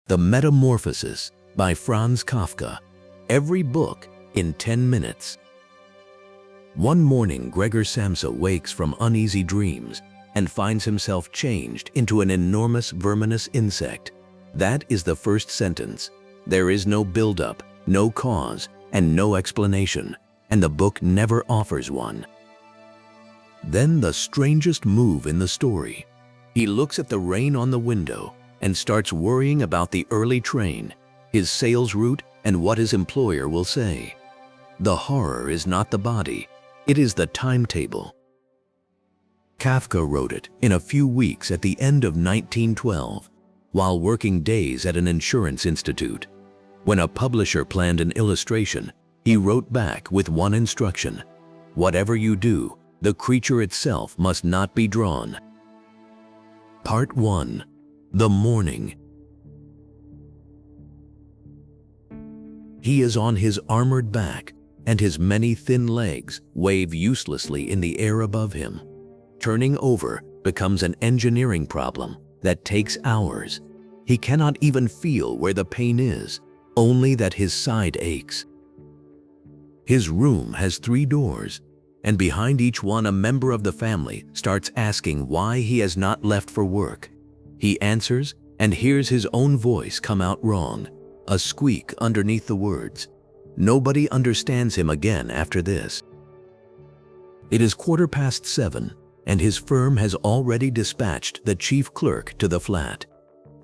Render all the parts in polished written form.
The Metamorphosis by Franz Kafka. Every book in 10 minutes. One morning, Gregor Samsa wakes from uneasy dreams and finds himself changed into an enormous verminous insect. That is the first sentence. There is no build-up, no cause, and no explanation, and the book never offers one. Then the strangest move in the story. He looks at the rain on the window and starts worrying about the early train, his sales route, and what his employer will say. The horror is not the body, it is the timetable. Kafka wrote it in a few weeks at the end of 1912, while working days at an insurance institute. When a publisher planned an illustration, he wrote back with one instruction: whatever you do, the creature itself must not be drawn. Part 1. The Morning. He is on his armored back, and his many thin legs wave uselessly in the air above him. Turning over becomes an engineering problem that takes hours. He cannot even feel where the pain is, only that his side aches. His room has 3 doors, and behind each one a member of the family starts asking why he has not left for work. He answers and hears his own voice come out wrong, a squeak underneath the words. Nobody understands him again after this. It is 7:15, and his firm has already dispatched the chief clerk to the flat.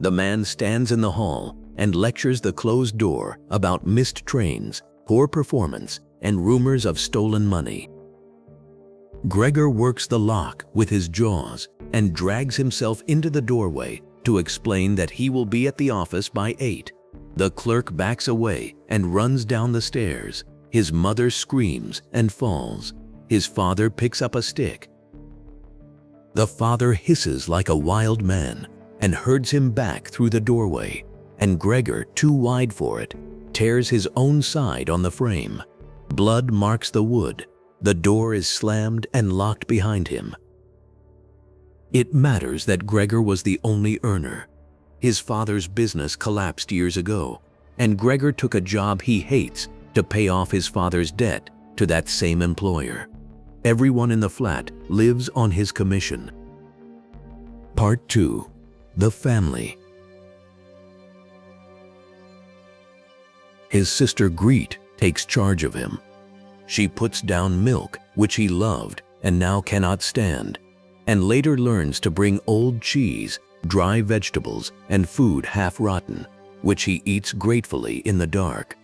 The man stands in the hall and lectures the closed door about missed trains, poor performance, and rumors of stolen money. Gregor works the lock with his jaws and drags himself into the doorway to explain that he will be at the office by 8. The clerk backs away and runs down the stairs. His mother screams and falls. His father picks up a stick. The father hisses like a wild man and herds him back through the doorway, and Gregor, too wide for it, tears his own side on the frame. Blood marks the wood. The door is slammed and locked behind him. It matters that Gregor was the only earner. His father's business collapsed years ago, and Gregor took a job he hates to pay off his father's debt to that same employer. Everyone in the flat lives on his commission. Part 2. The Family. His sister Greet takes charge of him. She puts down milk, which he loved and now cannot stand, and later learns to bring old cheese, dry vegetables, and food half rotten, which he eats gratefully in the dark.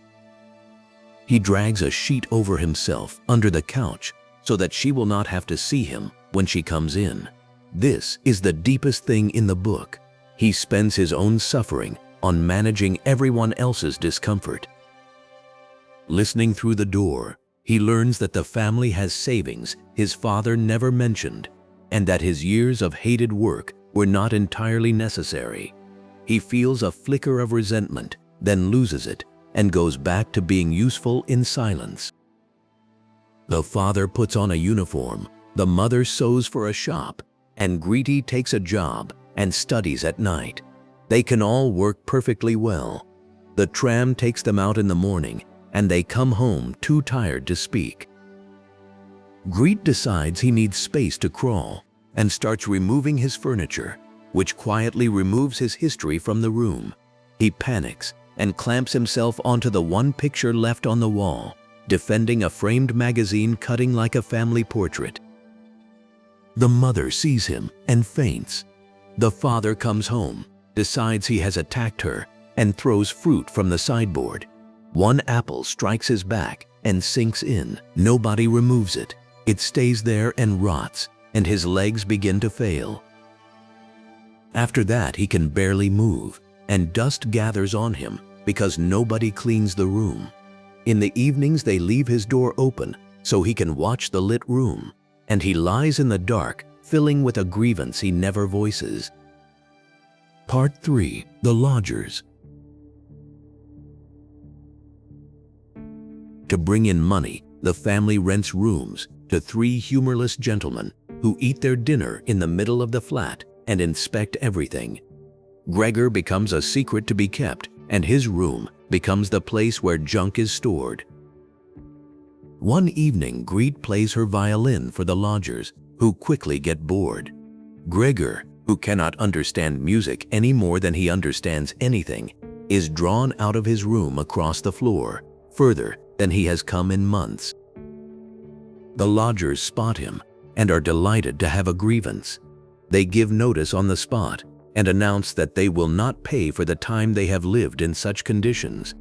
He drags a sheet over himself under the couch so that she will not have to see him when she comes in. This is the deepest thing in the book. He spends his own suffering on managing everyone else's discomfort. Listening through the door, he learns that the family has savings his father never mentioned, and that his years of hated work were not entirely necessary. He feels a flicker of resentment, then loses it, and goes back to being useful in silence. The father puts on a uniform, the mother sews for a shop, and Greety takes a job and studies at night. They can all work perfectly well. The tram takes them out in the morning, and they come home too tired to speak. Greet decides he needs space to crawl and starts removing his furniture, which quietly removes his history from the room. He panics and clamps himself onto the one picture left on the wall, defending a framed magazine cutting like a family portrait. The mother sees him and faints. The father comes home, decides he has attacked her, and throws fruit from the sideboard. One apple strikes his back and sinks in. Nobody removes it. It stays there and rots, and his legs begin to fail. After that, he can barely move, and dust gathers on him because nobody cleans the room. In the evenings, they leave his door open so he can watch the lit room, and he lies in the dark, filling with a grievance he never voices. Part 3. The Lodgers. To bring in money, the family rents rooms to 3 humorless gentlemen who eat their dinner in the middle of the flat and inspect everything. Gregor becomes a secret to be kept, and his room becomes the place where junk is stored. One evening, Greet plays her violin for the lodgers, who quickly get bored. Gregor, who cannot understand music any more than he understands anything, is drawn out of his room across the floor, further than he has come in months. The lodgers spot him and are delighted to have a grievance. They give notice on the spot and announce that they will not pay for the time they have lived in such conditions.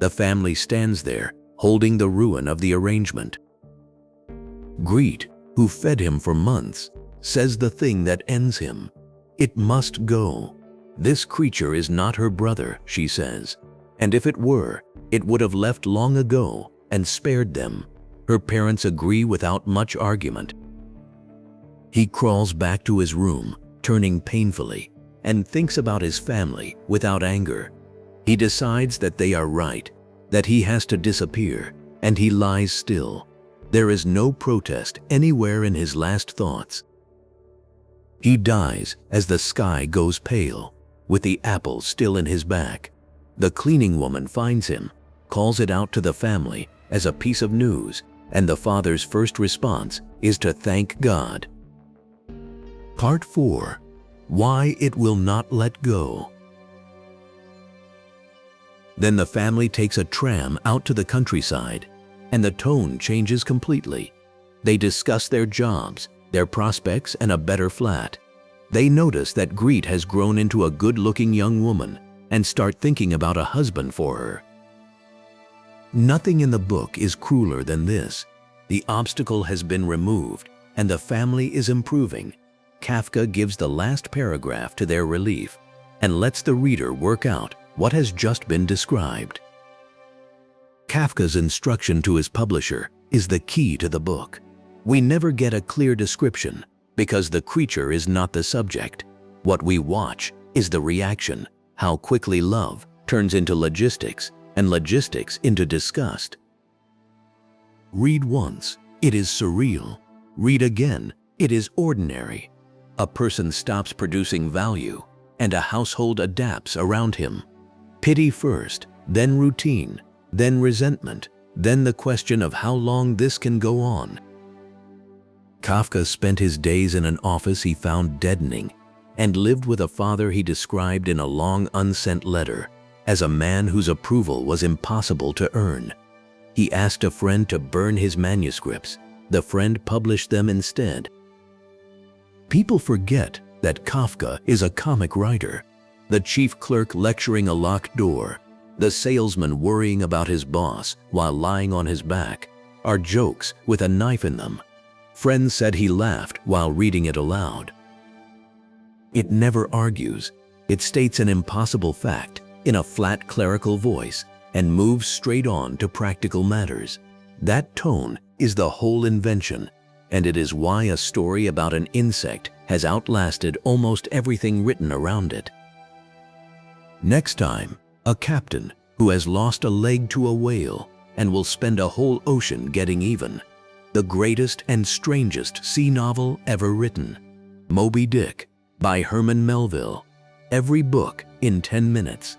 The family stands there, holding the ruin of the arrangement. Greet, who fed him for months, says the thing that ends him. It must go. This creature is not her brother, she says, and if it were, it would have left long ago and spared them. Her parents agree without much argument. He crawls back to his room, turning painfully, and thinks about his family without anger. He decides that they are right, that he has to disappear, and he lies still. There is no protest anywhere in his last thoughts. He dies as the sky goes pale, with the apple still in his back. The cleaning woman finds him, calls it out to the family as a piece of news, and the father's first response is to thank God. Part 4. Why it will not let go. Then the family takes a tram out to the countryside, and the tone changes completely. They discuss their jobs, their prospects, and a better flat. They notice that Greet has grown into a good-looking young woman and start thinking about a husband for her. Nothing in the book is crueler than this. The obstacle has been removed, and the family is improving. Kafka gives the last paragraph to their relief and lets the reader work out what has just been described. Kafka's instruction to his publisher is the key to the book. We never get a clear description because the creature is not the subject. What we watch is the reaction, how quickly love turns into logistics and logistics into disgust. Read once, it is surreal. Read again, it is ordinary. A person stops producing value, and a household adapts around him. Pity first, then routine, then resentment, then the question of how long this can go on. Kafka spent his days in an office he found deadening, and lived with a father he described in a long unsent letter as a man whose approval was impossible to earn. He asked a friend to burn his manuscripts. The friend published them instead. People forget that Kafka is a comic writer. The chief clerk lecturing a locked door, the salesman worrying about his boss while lying on his back, are jokes with a knife in them. Friends said he laughed while reading it aloud. It never argues. It states an impossible fact in a flat clerical voice and moves straight on to practical matters. That tone is the whole invention, and it is why a story about an insect has outlasted almost everything written around it. Next time, a captain who has lost a leg to a whale and will spend a whole ocean getting even. The greatest and strangest sea novel ever written. Moby Dick by Herman Melville. Every book in 10 minutes.